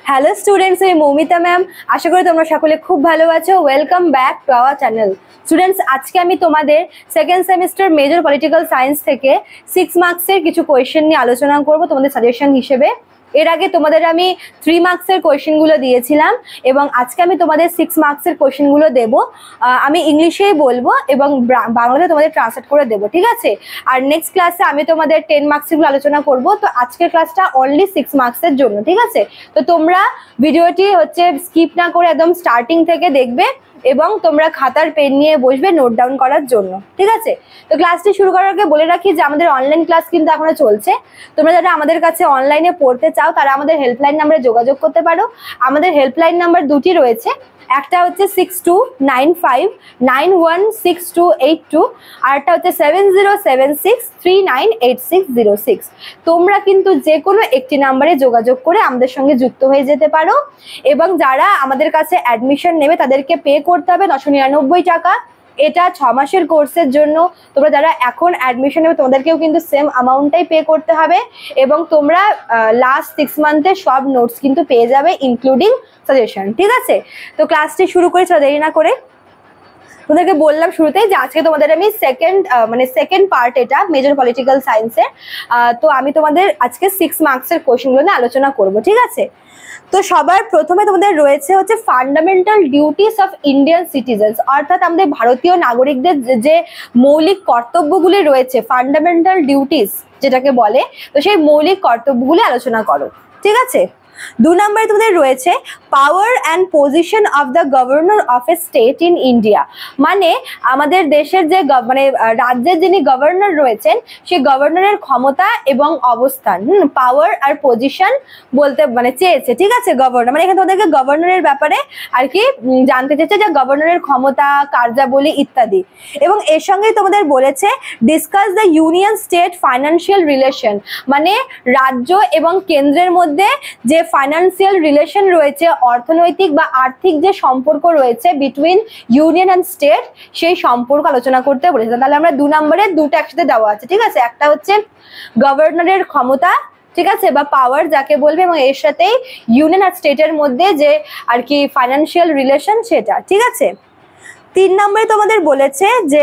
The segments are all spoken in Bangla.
হ্যালো স্টুডেন্টস, আমি মৌমিতা ম্যাম। আশা করি তোমরা সকলে খুব ভালো আছো। Welcome back to our channel. Students, আজকে আমি তোমাদের second semester major political science থেকে 6 মার্কসের কিছু কোয়েশ্চেন নিয়ে আলোচনা করব তোমাদের সাজেশন হিসেবে। এর আগে তোমাদের আমি 3 মার্কসের কোয়েশ্চেনগুলো দিয়েছিলাম এবং আজকে আমি তোমাদের 6 মার্কসের কোয়েশ্চেনগুলো দেবো। আমি ইংলিশেই বলবো এবং বাংলাতে তোমাদের ট্রান্সলেট করে দেবো, ঠিক আছে? আর নেক্সট ক্লাসে আমি তোমাদের 10 মার্কসেরগুলো আলোচনা করব। তো আজকের ক্লাসটা অনলি 6 মার্কসের জন্য, ঠিক আছে? তো তোমরা ভিডিওটি স্কিপ না করে একদম স্টার্টিং থেকে দেখবে এবং তোমরা খাতার পেন নিয়ে বসবে নোট ডাউন করার জন্য, ঠিক আছে? তো ক্লাসটি শুরু করার আগে বলে রাখি যে আমাদের অনলাইন ক্লাস কিন্তু এখনো চলছে। তোমরা যারা আমাদের কাছে অনলাইনে পড়তে চাও তারা আমাদের হেল্পলাইন নাম্বারে যোগাযোগ করতে পারো। আমাদের হেল্পলাইন নাম্বার দুটি রয়েছে, একটা হচ্ছে 6295916282 আর একটা হচ্ছে 7076398606। তোমরা কিন্তু যে কোনো একটি নাম্বারে যোগাযোগ করে আমাদের সঙ্গে যুক্ত হয়ে যেতে পারো। এবং যারা আমাদের কাছে অ্যাডমিশন নেবে তাদেরকে পে করতে হবে 999 টাকা। এটা 6 মাসের কোর্সের জন্য। তোমরা যারা এখন অ্যাডমিশন নেবে তোমাদেরকেও কিন্তু সেম অ্যামাউন্টটাই পে করতে হবে এবং তোমরা লাস্ট 6 মান্থের সব নোটস কিন্তু পেয়ে যাবে ইনক্লুডিং সাজেশন, ঠিক আছে? তো ক্লাসটি শুরু করে চলো দেরি না করে। তোমাদেরকে বললাম শুরুতেই যে আজকে তোমাদের আমি সেকেন্ড পার্ট, এটা মেজর পলিটিক্যাল সায়েন্সের। তো আমি তোমাদের আজকে 6 মার্কসের কোয়েশ্চেনগুলো নিয়ে আলোচনা করব, ঠিক আছে? তো সবার প্রথমে তোমাদের রয়েছে fundamental duties of Indian citizens, অর্থাৎ আমাদের ভারতীয় নাগরিকদের যে মৌলিক কর্তব্যগুলি রয়েছে, ফান্ডামেন্টাল ডিউটিস যেটাকে বলে, তো সেই মৌলিক কর্তব্যগুলি আলোচনা করো, ঠিক আছে? 2 নম্বরে তোমাদের রয়েছে power and position of the governor of a state in India. মানে আমাদের দেশের যে রাজ্যের যিনি গভর্নর রয়েছেন সেই গভর্নরের ক্ষমতা এবং অবস্থান, পাওয়ার আর পজিশন বলতে চেয়েছে, ঠিক আছে? গভর্নর এখানে তোমাদেরকে গভর্নরের ব্যাপারে আর কি জানতে চেয়েছে, যে গভর্নরের ক্ষমতা, কার্যাবলী ইত্যাদি। এবং এর সঙ্গে তোমাদের বলেছে discuss the union state financial relation, মানে রাজ্য এবং কেন্দ্রের মধ্যে যে ফাইন্যান্সিয়াল রিলেশন রয়েছে, অর্থনৈতিক বা আর্থিক যে সম্পর্ক রয়েছে বিটুইন ইউনিয়ন অ্যান্ড স্টেট, সেই সম্পর্ক আলোচনা করতে বলেছে। তাহলে আমরা 2 নম্বরে দুটো একসাথে দেওয়া আছে, ঠিক আছে? একটা হচ্ছে গভর্নরের ক্ষমতা, ঠিক আছে, বা পাওয়ার যাকে বলবে, এবং এর সাথেই ইউনিয়ন আর স্টেটের মধ্যে যে আর কি ফাইন্যান্সিয়াল রিলেশন সেটা, ঠিক আছে? 3 নম্বরে তোমাদের বলেছে যে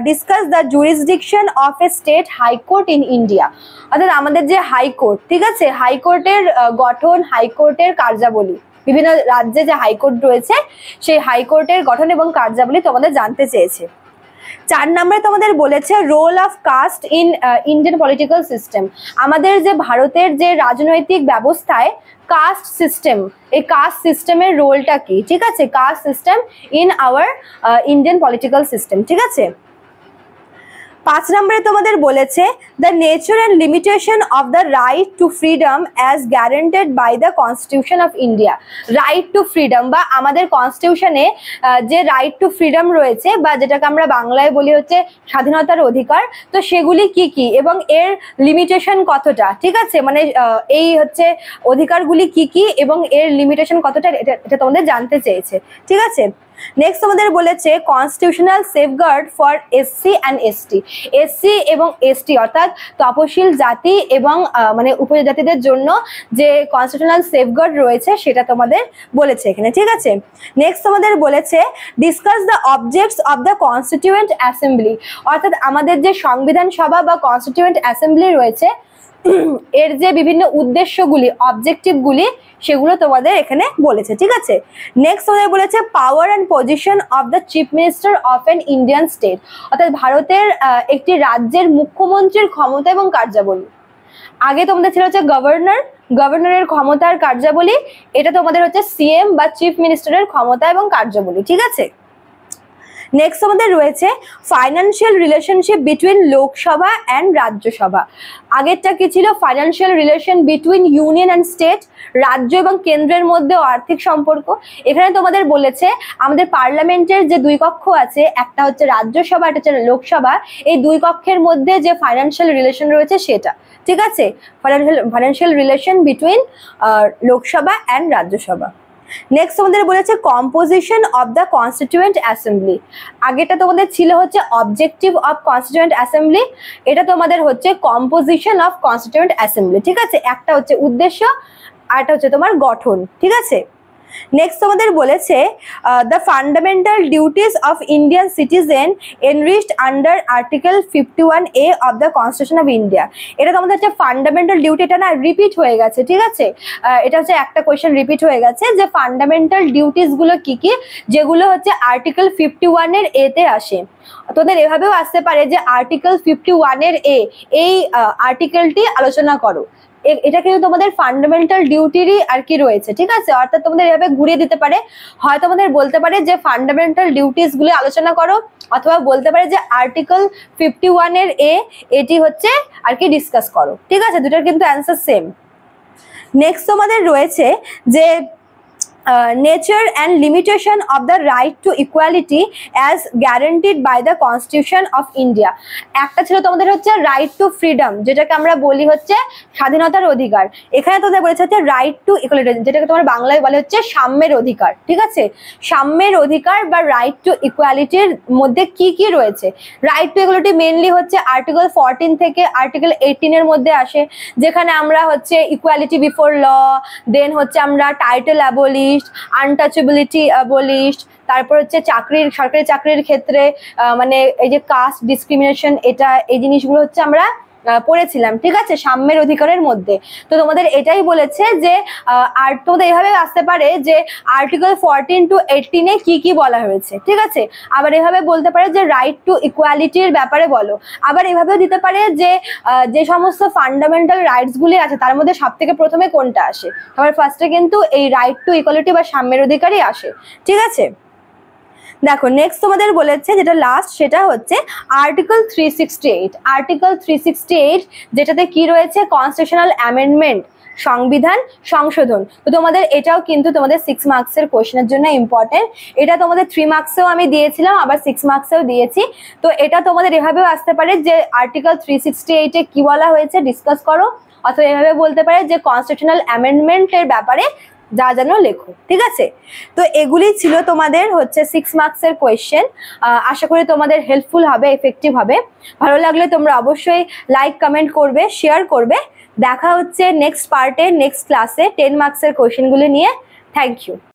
discuss the jurisdiction of a state high court in India, অর্থাৎ আমাদের যে হাইকোর্ট, ঠিক আছে, হাইকোর্টের গঠন, হাইকোর্টের কার্যাবলী, বিভিন্ন রাজ্যে যে হাইকোর্ট রয়েছে সেই হাইকোর্টের গঠন এবং কার্যাবলী তোমাদের জানতে চেয়েছে। 4 নম্বরে তোমাদের বলেছে role of caste in Indian political system, আমাদের যে ভারতের যে রাজনৈতিক ব্যবস্থায় কাস্ট সিস্টেম, এই কাস্ট সিস্টেমের রোলটা কি, ঠিক আছে? Caste system in our Indian political system, ঠিক আছে? 5 নম্বরে তোমাদের বলেছে the nature and limitation of the right to freedom as guaranteed by the constitution of India. Right to freedom বা আমাদের কনস্টিটিউশনে যে রাইট টু ফ্রিডম রয়েছে, বা যেটাকে আমরা বাংলায় বলি হচ্ছে স্বাধীনতার অধিকার, তো সেগুলি কি কি এবং এর লিমিটেশন কতটা, ঠিক আছে? এই অধিকারগুলি কি কি এবং এর লিমিটেশন কতটা, এটা তোমাদের জানতে চেয়েছে, ঠিক আছে? নেক্সট তোমাদের বলেছে constitutional safeguard for SC and ST. SC এবং এসটি অর্থাৎ তপশিল জাতি এবং উপজাতিদের জন্য যে কনস্টিটিউশনাল সেফগার্ড রয়েছে সেটা তোমাদের বলেছে এখানে, ঠিক আছে? নেক্সট তোমাদের বলেছে discuss the objects of the constituent assembly, অর্থাৎ আমাদের যে সংবিধান সভা বা কনস্টিটিউয়েন্ট অ্যাসেম্বলি রয়েছে এর যে বিভিন্ন উদ্দেশ্যগুলি, অবজেক্টিভগুলি, সেগুলো তোমাদের এখানে বলেছে, ঠিক আছে? নেক্সট তোমাদের বলেছে power and position of the chief minister of an Indian state, অর্থাৎ ভারতের একটি রাজ্যের মুখ্যমন্ত্রীর ক্ষমতা এবং কার্যাবলী। আগে তোমাদের ছিল গভর্নরের ক্ষমতার কার্যাবলী, এটা তোমাদের হচ্ছে সিএম বা চিফ মিনিস্টারের ক্ষমতা এবং কার্যাবলী, ঠিক আছে? নেক্সট আমাদের রয়েছে financial relationship between Lok Sabha and Rajya Sabha. আগেরটা কি ছিল? Financial relation between union and state, রাজ্য এবং কেন্দ্রের মধ্যে আর্থিক সম্পর্ক। এখানে তোমাদের বলেছে আমাদের পার্লামেন্টের যে 2 কক্ষ আছে, একটা হচ্ছে রাজ্যসভা, একটা হচ্ছে লোকসভা, এই 2 কক্ষের মধ্যে যে ফাইন্যান্সিয়াল রিলেশন রয়েছে সেটা, ঠিক আছে? Financial relation between Lok Sabha and Rajya Sabha. Next তোমাদের বলেছে composition of the constituent assembly. আগেটা তোমাদের ছিল হচ্ছে অবজেক্টিভ অফ কনস্টিটিউয়েন্ট অ্যাসেম্বলি, এটা তোমাদের হচ্ছে কম্পোজিশন অফ কনস্টিটিউয়েন্ট অ্যাসেম্বলি, ঠিক আছে? একটা হচ্ছে উদ্দেশ্য আর এটা হচ্ছে তোমার গঠন, ঠিক আছে। নেক্সট তোমাদের বলেছে the fundamental duties of Indian citizen enriched under article 51A of the constitution of India. এটা তোমাদের হচ্ছে ফান্ডামেন্টাল ডিউটি, এটা না রিপিট হয়ে গেছে, ঠিক আছে। এটা হচ্ছে একটা কোয়েশ্চেন রিপিট হয়ে গেছে যে ফান্ডামেন্টাল ডিউটিস গুলো কি কি, যেগুলো হচ্ছে আর্টিকেল 51 এতে আসে। তোদের এভাবেও আসতে পারে যে আর্টিকেল 51 এই আর্টিকেলটি আলোচনা করো, এটা কিন্তু তোমাদের ফান্ডামেন্টাল ডিউটিরই আর কি রয়েছে, ঠিক আছে। অর্থাৎ তোমাদের এভাবে ঘুরিয়ে দিতে পারে, হয় তোমাদের বলতে পারে যে ফান্ডামেন্টাল ডিউটিস গুলো আলোচনা করো, অথবা বলতে পারে যে আর্টিকেল 51 এটি হচ্ছে আর কি ডিসকাস করো, ঠিক আছে। দুটোর কিন্তু অ্যান্সার সেম। নেক্সট তোমাদের রয়েছে যে nature and limitation of the right to equality as guaranteed by the constitution of India। একটা ছিল তোমাদের হচ্ছে রাইট টু ফ্রিডম, যেটাকে আমরা বলি হচ্ছে স্বাধীনতার অধিকার। এখানে তোদের বলেছে হচ্ছে রাইট টু ইকুয়ালিটি, যেটাকে তোমার বাংলায় বলে হচ্ছে সাম্যের অধিকার, ঠিক আছে। সাম্যের অধিকার বা রাইট টু ইকুয়ালিটির মধ্যে কি কি রয়েছে? রাইট টু ইকুয়ালিটি মেনলি হচ্ছে আর্টিকেল 14 থেকে আর্টিকেল 18 এর মধ্যে আসে, যেখানে আমরা হচ্ছে ইকুয়ালিটি বিফোর ল, দেন হচ্ছে আমরা টাইটেল অ্যাবলিশ, আনটাচেবিলিটি অ্যাবলিশড, তারপর হচ্ছে সরকারি চাকরির ক্ষেত্রে মানে এই যে কাস্ট ডিসক্রিমিনেশন, এটা এই জিনিসগুলো হচ্ছে আমরা পড়েছিলাম, ঠিক আছে, সাম্যের অধিকারের মধ্যে। তো তোমাদের এটাই বলেছে যে আর তোমাদের এভাবে আসতে পারে যে আর্টিকেল 14 to 18 কি কি বলা হয়েছে, ঠিক আছে। আবার এভাবে বলতে পারে যে রাইট টু ইকুয়ালিটির ব্যাপারে বলো। আবার এভাবেও দিতে পারে যে যে সমস্ত ফান্ডামেন্টাল রাইটস গুলি আছে তার মধ্যে সব থেকে প্রথমে কোনটা আসে। আবার ফার্স্টে কিন্তু এই রাইট টু ইকুয়ালিটি বা সাম্যের অধিকারই আসে, ঠিক আছে। দেখো নেক্সট তোমাদের বলেছে যেটা লাস্ট, সেটা হচ্ছে আর্টিকেল 368। আর্টিকেল 368 যেটাতে কি রয়েছে, কনস্টিটিউশনাল অ্যামেন্ডমেন্ট, সংবিধান সংশোধন। তো তোমাদের এটাও কিন্তু তোমাদের 6 মার্কসের কোয়েশ্চেনের জন্য ইম্পর্টেন্ট। এটা তোমাদের 3 মার্কসেও আমি দিয়েছিলাম, আবার 6 মার্কসেও দিয়েছি। তো এটা তোমাদের এভাবেও আসতে পারে যে আর্টিকেল 368 কি বলা হয়েছে ডিসকাস করো, অথবা এভাবে বলতে পারে যে কনস্টিটিউশনাল অ্যামেন্ডমেন্টের ব্যাপারে যা যেন লেখো, ঠিক আছে। তো এগুলি ছিল তোমাদের হচ্ছে 6 মার্কসের কোয়েশ্চেন। আশা করি তোমাদের হেল্পফুল হবে, এফেক্টিভ হবে। ভালো লাগলে তোমরা অবশ্যই লাইক কমেন্ট করবে, শেয়ার করবে। দেখা হচ্ছে নেক্সট পার্টে, নেক্সট ক্লাসে 10 মার্কসের কোয়েশ্চেনগুলি নিয়ে। Thank you.